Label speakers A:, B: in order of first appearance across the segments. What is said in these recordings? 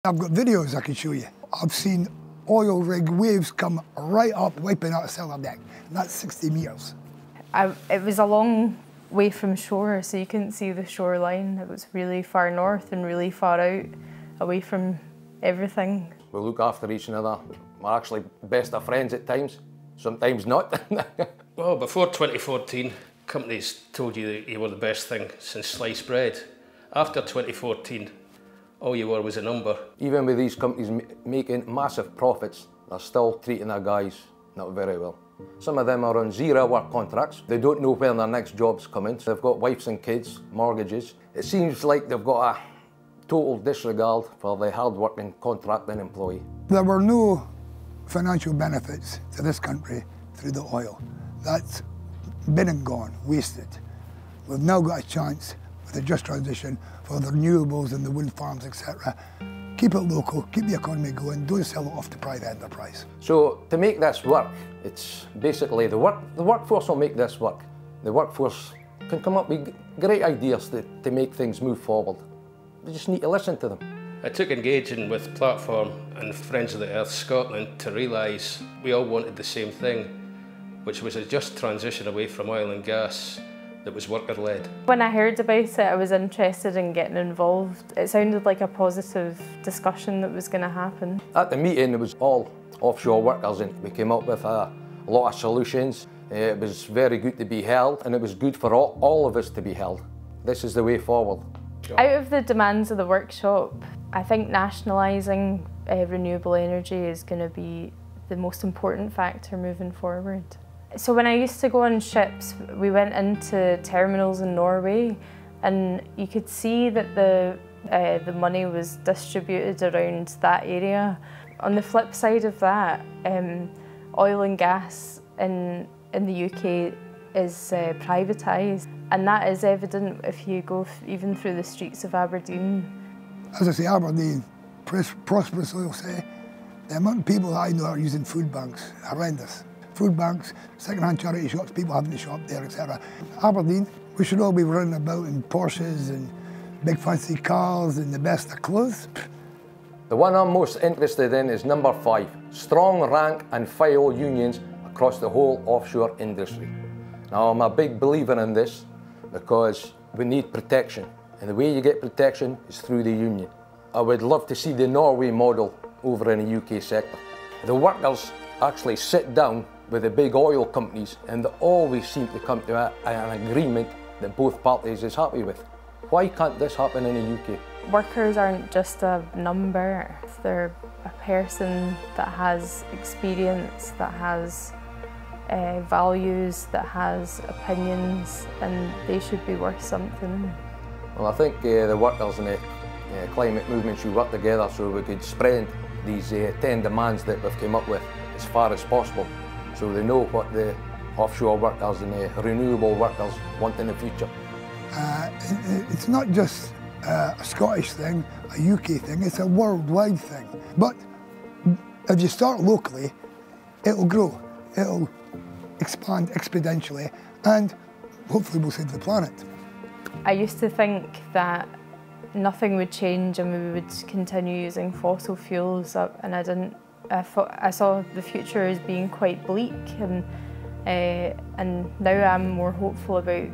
A: I've got videos I can show you. I've seen oil rig waves come right up, wiping out a cellar deck, and that's 60 metres.
B: It was a long way from shore, so you couldn't see the shoreline. It was really far north and really far out, away from everything.
C: We look after each other. We're actually best of friends at times, sometimes not.
D: Well, before 2014, companies told you that you were the best thing since sliced bread. After 2014, all you were was a number.
C: Even with these companies making massive profits, they're still treating their guys not very well. Some of them are on 0-hour contracts. They don't know when their next job's coming. They've got wives and kids, mortgages. It seems like they've got a total disregard for the hard-working contracting employee.
A: There were no financial benefits to this country through the oil. That's been and gone, wasted. We've now got a chance with a just transition for the renewables and the wind farms, etc. Keep it local, keep the economy going, don't sell it off to private enterprise.
C: So to make this work, it's basically the workforce will make this work. The workforce can come up with great ideas to make things move forward. We just need to listen to them.
D: I took engaging with Platform and Friends of the Earth Scotland to realise we all wanted the same thing, which was a just transition away from oil and gas that was worker-led. When
B: I heard about it, I was interested in getting involved. It sounded like a positive discussion that was going to happen.
C: At the meeting, it was all offshore workers, and we came up with a lot of solutions. It was very good to be held, and it was good for all of us to be held. This is the way forward.
B: Out of the demands of the workshop, I think nationalising renewable energy is going to be the most important factor moving forward. So when I used to go on ships, we went into terminals in Norway, and you could see that the money was distributed around that area. On the flip side of that, oil and gas in the UK is privatised, and that is evident if you go even through the streets of Aberdeen.
A: As I say, Aberdeen, prosperous oil city. The amount of people that I know are using food banks, horrendous. Food banks, second-hand charity shops, people having to shop there, etc. Aberdeen, we should all be running about in Porsches and big fancy cars and the best of clothes.
C: The one I'm most interested in is number 5, strong rank and file unions across the whole offshore industry. Now, I'm a big believer in this because we need protection, and the way you get protection is through the union. I would love to see the Norway model over in the UK sector. The workers actually sit down with the big oil companies, and they always seem to come to an agreement that both parties is happy with. Why can't this happen in the UK?
B: Workers aren't just a number. They're a person that has experience, that has values, that has opinions, and they should be worth something.
C: Well, I think the workers and the climate movement should work together so we could spread these 10 demands that we've come up with as far as possible, so they know what the offshore workers and the renewable workers want in the future.
A: It's not just a Scottish thing, a UK thing, it's a worldwide thing. But if you start locally, it'll grow, it'll expand exponentially, and hopefully we'll save the planet.
B: I used to think that nothing would change and we would continue using fossil fuels, and I didn't. I saw the future as being quite bleak, and now I'm more hopeful about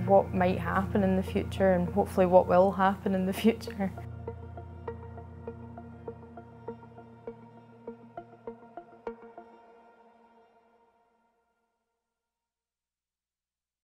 B: what might happen in the future and hopefully what will happen in the future.